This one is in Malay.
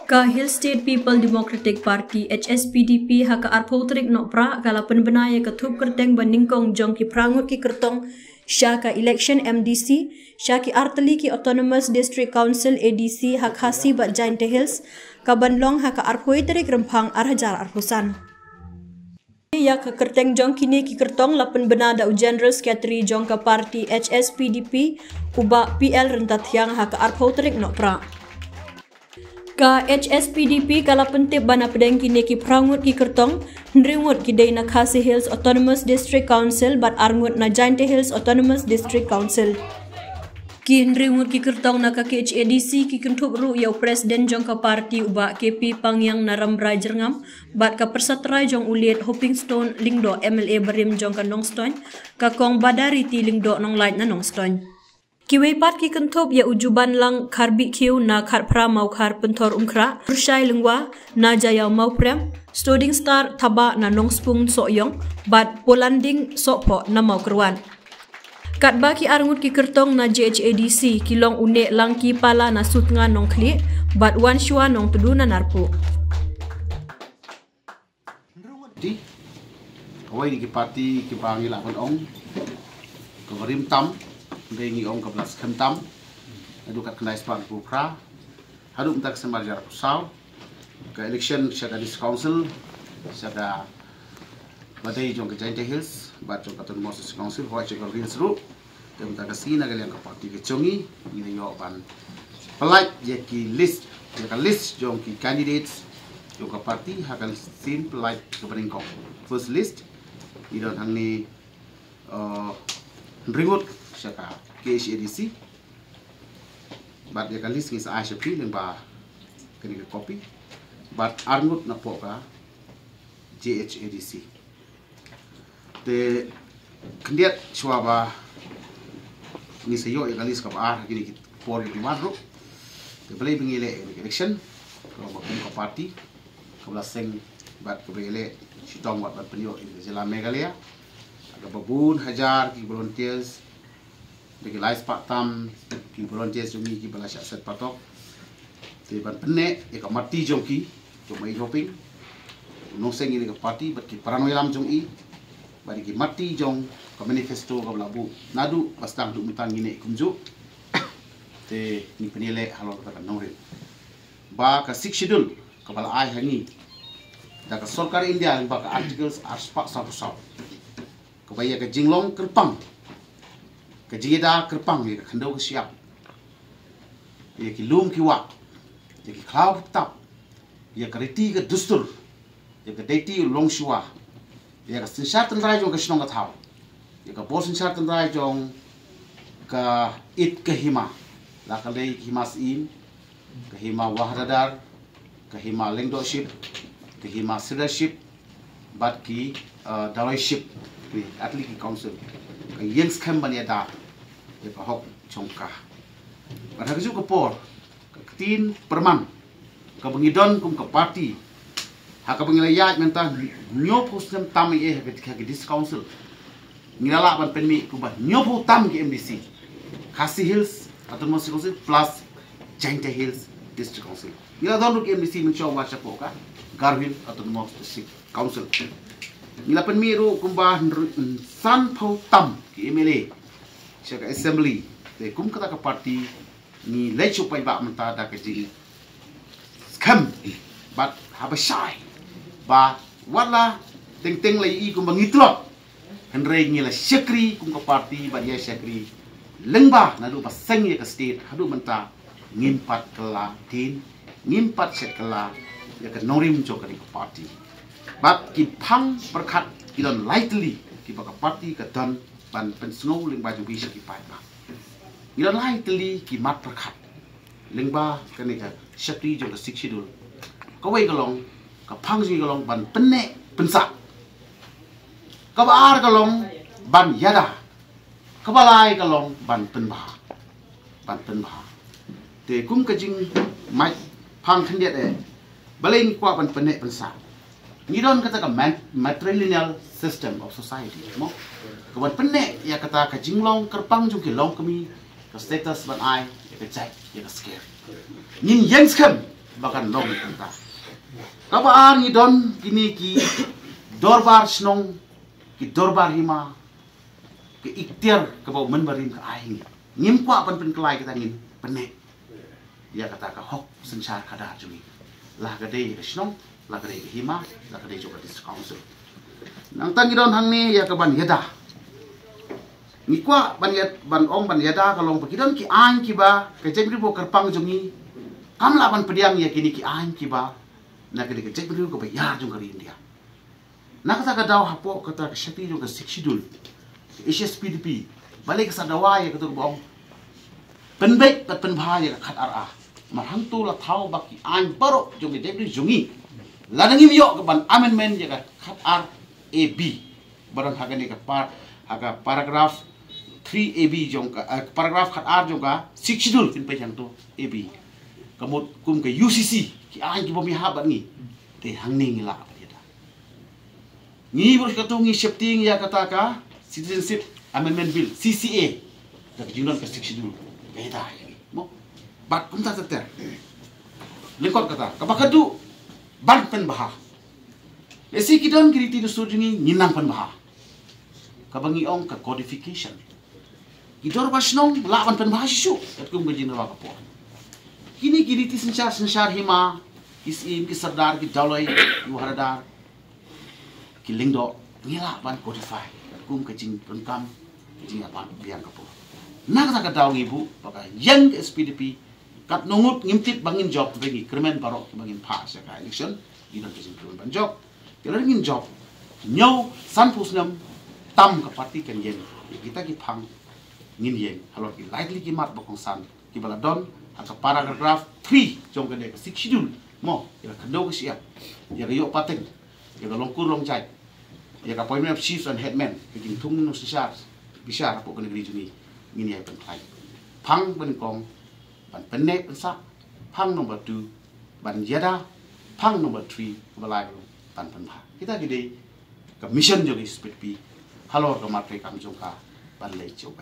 Ka Hill State People Democratic Party HSPDP haka arpotrik no pra kala penbenaya ketup kerteng bandingkong jong ki prangut ki kertong syaka election MDC syaki arteli ki Autonomous District Council ADC hak hasi bat Giant Hills ka banlong haka arpoitrik rempang arhajar arhusan ya ke kerteng jong kini ki kertong lapen benada General Secretary jong ka parti HSPDP uba PL rentat yang haka arpotrik no pra ka HSPDP kala pentip bana pedeng kini ki prangut ki kertong ndringut ki dei na Khasi Hills Autonomous District Council bat arngut na Giant Hills Autonomous District Council ki ndringut ki kertong na ka KHADC ki kentup ru yau presiden jong ka parti uba KP pangyang naram brajerngam bat ka persatrai jong uliet Hoppingstone lingdo MLA berim jong ka Nongstoin ka kong badari ti lingdo nong light na Nongstoin Kiwei pat ki kentup ya ujuban lang karbi kiu na kar pra mau kar pentor umkra Ursyai lengwa na jaya mau prem Stoding Star taba na Nongspung soyong bat Polanding sokpo na mau kerwan Kat baki arngut ki kertong na JHADC kilong une lang ki pala na sutnga nong kli bat wan shua nong tudu na narpu Di Kawai ki parti ki pangi lakon ong Kawarim tam Dengi ong kebelas kentam, adu kat kenai sepan pupra, adu mentak sembar jarak usau, ke election syada dis council, syada badai jong ke Giant Hills, bat jong ke Autonomous Council, hoi cekor rin seru, dan mentak kesini nagal yang ke parti ke Chongi, ini yok ban pelaj je ki list, je ka list jong ki candidates, jong ke parti hakal sin pelaj ke peningkong. First list, idon hang ni ringut syaka KHADC bat dia kalis ngis Aisyah pi lemba kini ke kopi bat arngut na poka JHADC te kendiat suaba ngis yo ya kalis ka ar kini por di madro te play bingile election ko ba ke parti ko la seng bat ko bele sitong wat penyo in Jela Meghalaya aga babun hajar ki volunteers Bagi lais pak tam ki volunteers jong ki bala set patok te ban penne e ka mati jong ki jong mai shopping no seng ini ka parti bat ki paranoilam jong i bari ki mati jong ka manifesto ka labu nadu bastang du mitang ini kumju te ni penile halor ka nore ba ka six schedule ka bala ai hangi da ka sarkar India ba ka articles aspak satu ka baya ka jinglong kerpang Kejida kerpang ya kandau ke siap ya ki lum ki wak ya ki klau tap ya keriti ke dustur ya ke deti long shua ya ke sinsat tendrai jong ke sinong ka thau ya ke bos sinsat tendrai jong ka it ke hima la ka lei himas in ke hima wahradar ke hima lengdoship ke hima leadership bat ki daroiship ki atli ki council yang skam bani ada ya hok chongka pada keju ke por tin perman ke bengidon kum ke parti hak pengilayat mentah nyopo sem tam ye ketika ke dis council ngilala ban penmi ku ba nyopo tam ke MDC Khasi Hills Autonomous Council plus Giant Hills District Council ngila don ke MDC mencoba chapoka Garwin Autonomous District Council Nila penmiru kumbah san pau tam ki MLA syaka assembly te kum kata ka parti ni lechu pai ba menta da ke ji skam bat habashai ba wala ting ting lai i kum bangitlot henre ngila syakri kum ka parti ba dia syakri lengba na du paseng ya ka state hadu menta ngimpat kala tin ngimpat set kala ya ka norim jo ka di parti Bat ki pang berkat ki don lightly ki baka parti ka don ban pensno lingba ju bisa ki pai ba. Ki don lightly ki mat berkat. Lingba kani ka syakti jo ka sik schedule. Ka wei kalong ka pang ji kalong ban penne pensa. Ka baar kalong ban yada. Ka balai kalong ban penba. Ban penba. Te kum ka jing mai pang khendiat e. Balai kwa ban penne pensa. Ni don kata ka matrilineal system of society mo kawan penne ya kata ka jinglong kerpang jung ki long kami ka status ban ai ya ka check ya ka scare nin yang skam bagan long tenta kabar ni don kini ki dorbar snong ki dorbar hima ki ikhtiar ke bau menbarim ke aing ngim kwa pan kelai kita ngin penek dia kata ka hok sensar kada jui lah gade snong lah gade hima lah gade juga di council nang tangi don hang ni ya ke ban yada ni kwa ban yada kalong pakidon ki aing ki ba ke jemri bo kerpang jungi kam laban pediang ya kini ki aing ki ba na ke jemri ko ba ya jung kari india na kata ka daw hapo kata ka shati jung ka siksidul HSPDP balik sa dawa ya ketu bong penbek tat penbha ya khat ara marhantu la thau baki aing baro jung di jemri jungi ladangim yo ke ban amendment ya khat ar AB baron hagani ka paragraph 3AB jong ka paragraph khat ar jong ka siksidul tin pe jang to AB kamut kum ke UCC ki aing ki bomi habat ni te hangning la dia ni bos katung ni shifting ya kata ka citizenship amendment bill CCA da jingdon ka siksidul beda mo bat kum ta ter lekot kata kabakadu ban pen baha esi kidon kiriti du sujungi ninang pen baha kabangi ong ka codification kidor basnong laban pen baha sisu at kum gajin wa kapo kini kiriti sensar hima isim ki sardar ki dalai yu haradar ki lingdo ngila ban codify kum kajing penkam kajing apa biang kapo nak sa kadaw ibu paka yang SPDP kat nungut ngimtit bangin job bagi kremen parok bangin pass ka election idon kajing kremen ban job kalau ingin job nyau san pusnam tam ka parti kan yen kita ki phang ngin yen halor ki likely ki mat bokong san ki bala don atau paragraph 3 jong kan ka siksidul mo ya kando ka siap ya yo pateng ya longkur long jai ya appointment of chiefs and headmen ki thung no sisar bisa apa kan negeri juni ngin ya pen khai phang ben kong ban penek sa phang nomor 2 ban yada phang nomor 3 balai tan penbah kita gede ke mission jadi SPDP halor ke matre kami jongka ban lei coba